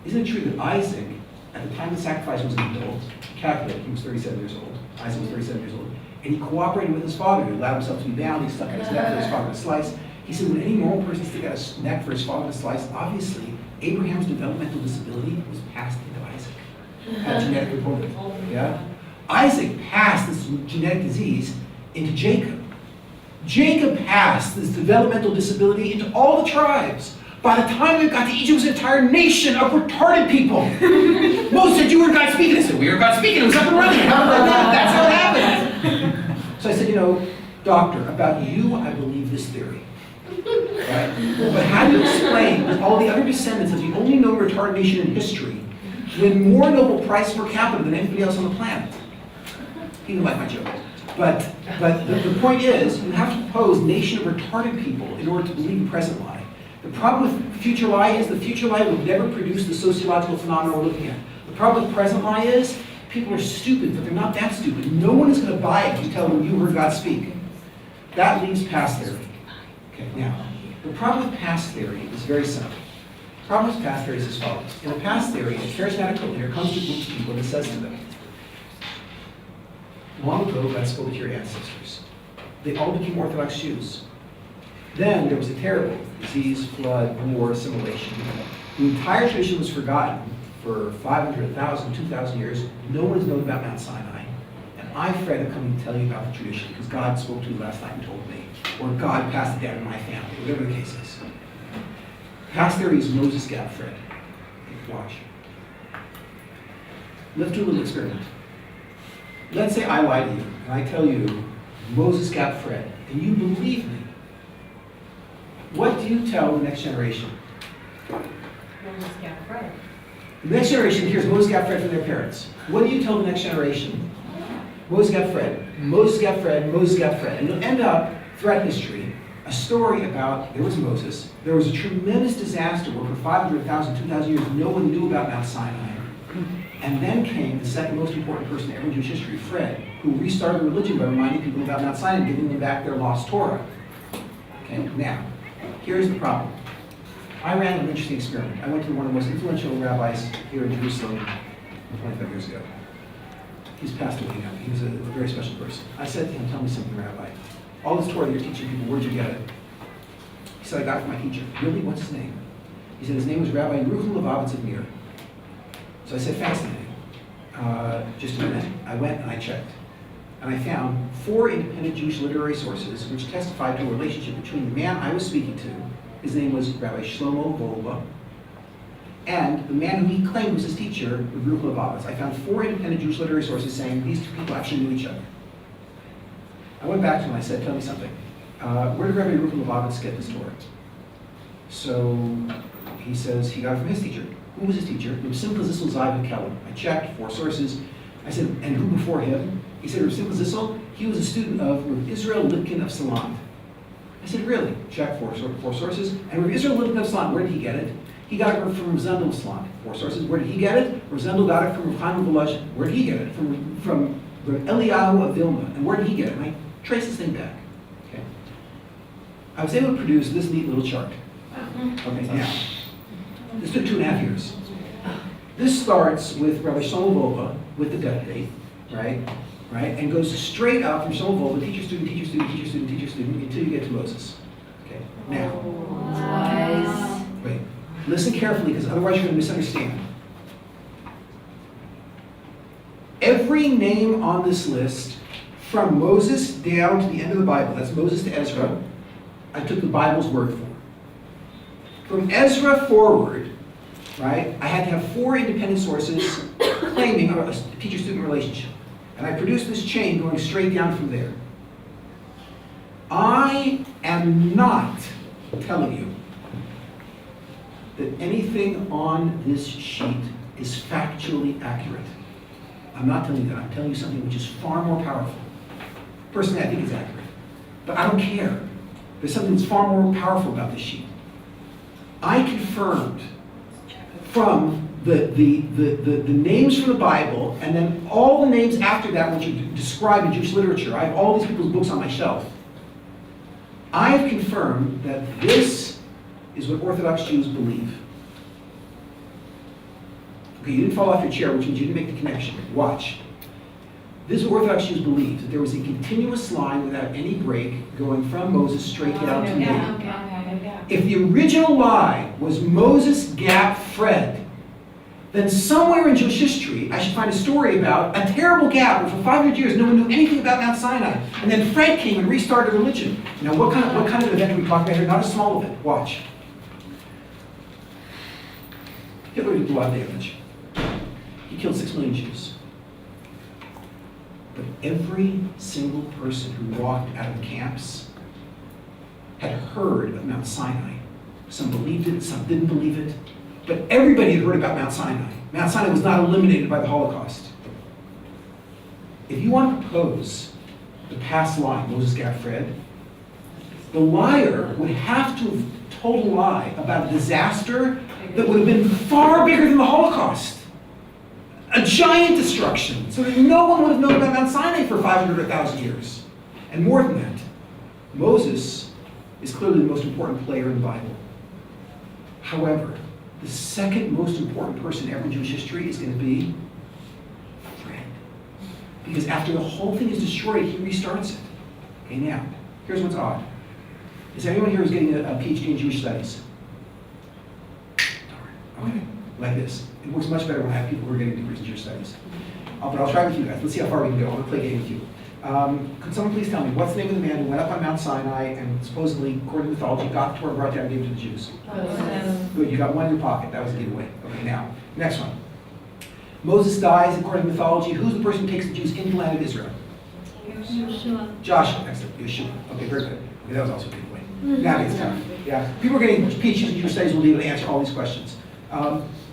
isn't it true that Isaac, at the time the sacrifice was an adult, calculated, he was 37 years old, Isaac was 37 years old, and he cooperated with his father. He allowed himself to be bound, he stuck out his neck for his father to slice. He said, would any normal person stick out his neck for his father to slice? Obviously, Abraham's developmental disability was passed into Isaac. Had a genetic component. Yeah? Isaac passed this genetic disease into Jacob. Jacob passed this developmental disability into all the tribes. By the time we got to Egypt, it was an entire nation of retarded people. Moses said, you heard God speaking. I said, we heard God speaking. It was up and running. How about that? That's how it happened. So I said, doctor, about you, I believe this theory. Right? But how do you explain that all the other descendants of the only known retarded nation in history win more Nobel Prize per capita than anybody else on the planet? He didn't like my joke. But the point is, you have to propose nation of retarded people in order to believe in present lie. The problem with future lie is the future lie will never produce the sociological phenomena we're looking at. The problem with present lie is people are stupid, but they're not that stupid. No one is going to buy it if you tell them you heard God speak. That leaves past theory. Okay, now, the problem with past theory is very simple. The problem with past theory is as follows. In a past theory, a charismatic cult leader comes to a group of people and says to them, long ago, God spoke to your ancestors. They all became Orthodox Jews. Then there was a terrible disease, flood, war, assimilation. The entire tradition was forgotten for 500, 1,000, 2,000 years. No one has known about Mount Sinai. And I, Fred, am coming to tell you about the tradition because God spoke to me last night and told me. Or God passed it down to my family, whatever the case is. Past theory is Moses gap Fred. Okay, watch. Let's do a little experiment. Let's say I lie to you, and I tell you, Moses gap Fred, and you believe me. What do you tell the next generation? Moses got Fred. The next generation hears Moses got Fred from their parents. What do you tell the next generation? Moses got Fred, Moses got Fred, Moses got Fred. And you'll end up, throughout history, a story about there was Moses. There was a tremendous disaster where for 500, 1,000, 2,000 years, no one knew about Mount Sinai. And then came the second most important person ever in Jewish history, Fred, who restarted the religion by reminding people about Mount Sinai and giving them back their lost Torah. Okay, now, here's the problem. I ran an interesting experiment. I went to one of the most influential rabbis here in Jerusalem, 25 years ago. He's passed away now. He was a very special person. I said to him, tell me something, Rabbi. All this Torah that you're teaching people, where'd you get it? He said, I got it from my teacher. Really? What's his name? He said his name was Rabbi Yerucham Levavitz of Mir. So I said, fascinating. Just a minute. I went and I checked. And I found 4 independent Jewish literary sources which testified to a relationship between the man I was speaking to, his name was Rabbi Shlomo Volba, and the man who he claimed was his teacher, Yerucham Levavitz. I found 4 independent Jewish literary sources saying these 2 people actually knew each other. I went back to him and I said, tell me something. Where did Rabbi Yerucham Levavitz get this Torah? So he says he got it from his teacher. Who was his teacher? It was Simcha Zissel Zayv of Kelemen. I checked 4 sources. I said, and who before him? He said, Simcha Zissel, he was a student of Rav Israel Lipkin of Salant. I said, really? Check 4 sources. And Rav Israel Lipkin of Salant, where did he get it? He got it from Rav Zendel of Salant. 4 sources. Where did he get it? Rav Zendel got it from Rav Chaim of Volozhin. Where did he get it? From Rav Eliyahu of Vilna. And where did he get it? And I traced this thing back. Okay. I was able to produce this neat little chart. Okay, now, this took 2.5 years. This starts with Rabbi Shlomo Volba, with the death date, right? And goes straight up from Shlomo Volba, teacher, student, teacher, student, teacher, student, teacher, student, until you get to Moses. Okay, now, wait, listen carefully, because otherwise you're going to misunderstand. Every name on this list, from Moses down to the end of the Bible, that's Moses to Ezra, I took the Bible's word for. From Ezra forward, right, I had to have 4 independent sources claiming a teacher-student relationship. And I produced this chain going straight down from there. I am not telling you that anything on this sheet is factually accurate. I'm not telling you that. I'm telling you something which is far more powerful. Personally, I think it's accurate. But I don't care. There's something that's far more powerful about this sheet. I confirmed from the names from the Bible, and then all the names after that which are described in Jewish literature. I have all these people's books on my shelf. I have confirmed that this is what Orthodox Jews believe. Okay, you didn't fall off your chair, which means you didn't make the connection. Watch. This is what Orthodox Jews believe, that there was a continuous line without any break going from Moses straight down to Noah. If the original lie was Moses, Gap, Fred, then somewhere in Jewish history, I should find a story about a terrible gap where for 500 years no one knew anything about Mount Sinai. And then Fred came and restarted religion. Now, what kind of event are we talking about here? Not a small event. Watch. Hitler did blood damage. He killed 6 million Jews. But every single person who walked out of the camps had heard of Mount Sinai. Some believed it, some didn't believe it. But everybody had heard about Mount Sinai. Mount Sinai was not eliminated by the Holocaust. If you want to propose the past lie, Moses, Gad, Fred, the liar would have to have told a lie about a disaster that would have been far bigger than the Holocaust. A giant destruction, so that no one would have known about Mount Sinai for 500 or 1,000 years. And more than that, Moses is clearly the most important player in the Bible. However, the second most important person ever in Jewish history is going to be Fred. Because after the whole thing is destroyed, he restarts it. Okay, now, here's what's odd. Is anyone here who's getting a PhD in Jewish studies? Okay, like this. It works much better when I have people who are getting degrees in Jewish studies. But I'll try with you guys. Let's see how far we can go. I'm going to play a game with you. Could someone please tell me, what's the name of the man who went up on Mount Sinai and supposedly, according to mythology, got the Torah, brought down and gave it to the Jews? Good, you got one in your pocket. That was a giveaway. Okay, now, next one. Moses dies, according to mythology. Who's the person who takes the Jews into the land of Israel? Joshua. Excellent. Yeshua. Okay, very good. Okay, that was also a giveaway. Now it's tough. Yeah. People are getting PhDs in Jewish studies will be able to answer all these questions.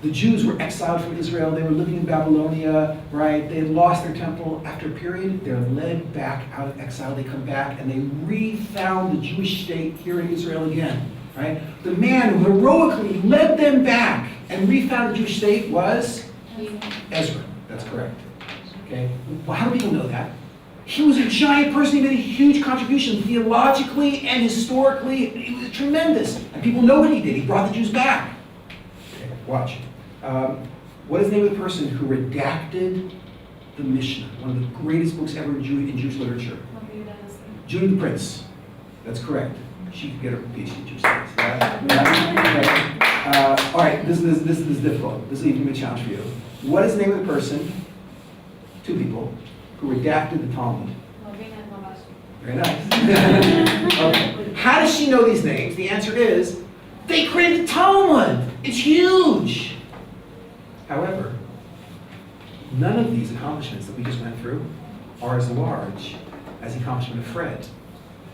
The Jews were exiled from Israel. They were living in Babylonia, right? They had lost their temple. After a period, they're led back out of exile. They come back and they refound the Jewish state here in Israel again, right? The man who heroically led them back and refound the Jewish state was Ezra. That's correct. Okay. Well, how do people know that? He was a giant person. He made a huge contribution theologically and historically. It was tremendous. And people know what he did. He brought the Jews back. Okay, watch. What is the name of the person who redacted the Mishnah, one of the greatest books ever in Jewish literature? Judy the Prince. That's correct. She could get her PhD in Jewish studies. All right, this is difficult. This is even a challenge for you. What is the name of the person, two people, who redacted the Talmud? Very nice. Okay. How does she know these names? The answer is, they created the Talmud. It's huge. However, none of these accomplishments that we just went through are as large as the accomplishment of Fred,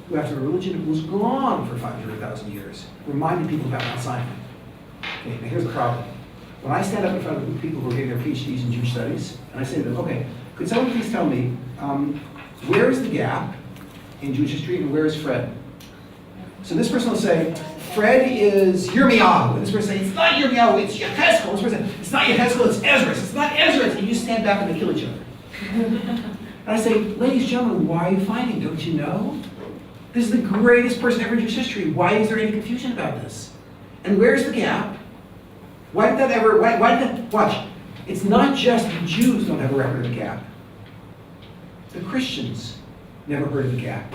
who after a religion was gone for 500,000 years, reminded people about Mount Sinai. Okay, now here's the problem. When I stand up in front of people who are getting their PhDs in Jewish studies, and I say to them, okay, could someone please tell me, where is the gap in Jewish history and where is Fred? So this person will say, Fred is Yirmiyahu. And this person will say, it's not Yirmiyahu, it's Yechezkel. This person, it's not Yechezkel, it's Ezra. It's not Ezra. And you stand back and they kill each other. And I say, ladies and gentlemen, why are you fighting? Don't you know? This is the greatest person ever in Jewish history. Why is there any confusion about this? And where's the gap? Why did that, watch, it's not just the Jews don't have a record of the gap. The Christians never heard of a gap,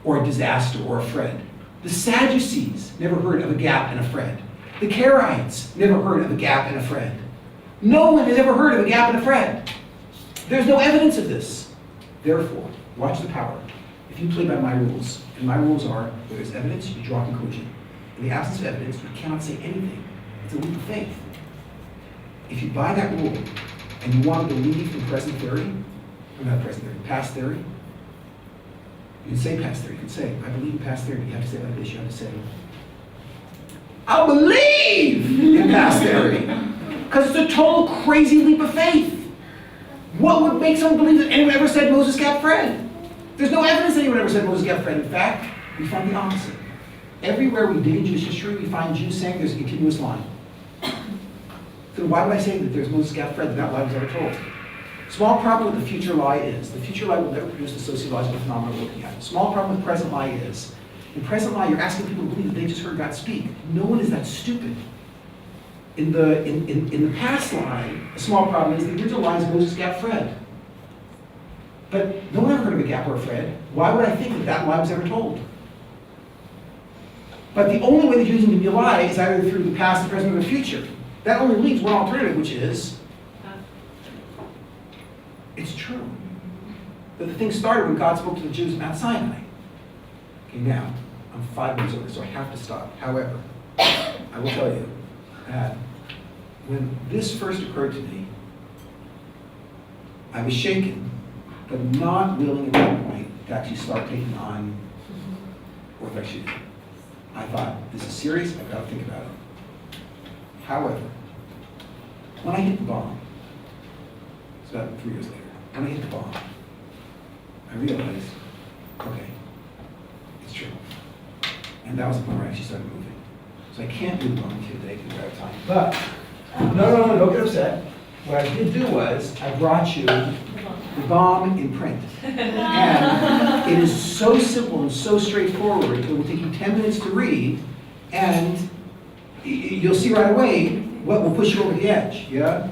or a disaster, or a Fred. The Sadducees never heard of a gap and a Fred. The Karaites never heard of a gap and a Fred. No one has ever heard of a gap and a Fred. There's no evidence of this. Therefore, watch the power. If you play by my rules, and my rules are, where there's evidence, you draw a conclusion. In the absence of evidence, you cannot say anything. It's a leap of faith. If you buy that rule, and you want to believe in present theory, or not present theory, past theory, you can say past theory. You can say, I believe in past theory, but you have to say it like this. You have to say, I'll believe in past theory. Because it's a total crazy leap of faith. What would make someone believe that anyone ever said Moses got Fred? There's no evidence that anyone ever said Moses got Fred. In fact, we find the opposite. Everywhere we dig in Jewish history, we find Jews saying there's a continuous line. So why would I say that there's Moses got Fred, that that lie was ever told? Small problem with the future lie is, the future lie will never produce the sociological phenomena we're looking at. Small problem with the present lie is, in present lie, you're asking people to believe that they just heard God speak. No one is that stupid. In the past lie, a small problem is the original lie is Moses got Fred. But no one ever heard of a gap or a Fred. Why would I think that that lie was ever told? But the only way that Jews can be a lie is either through the past, the present, or the future. That only leaves one alternative, which is, it's true. That the thing started when God spoke to the Jews at Mount Sinai. Okay, now, I'm 5 minutes over, so I have to stop. However, I will tell you that when this first occurred to me, I was shaken, but not willing at that point to actually start taking on Orthodox Judaism. I thought, this is serious, I've got to think about it. However, when I hit the bomb, it's about 3 years later, when I hit the bomb, I realized, okay, it's true. And that was the point where I actually started moving. So I can't do the bomb today because we're out of time. But, no, don't get upset. What I did do was, I brought you the bomb in print. And it is so simple and so straightforward, it will take you 10 minutes to read, and you'll see right away what will push you over the edge, yeah?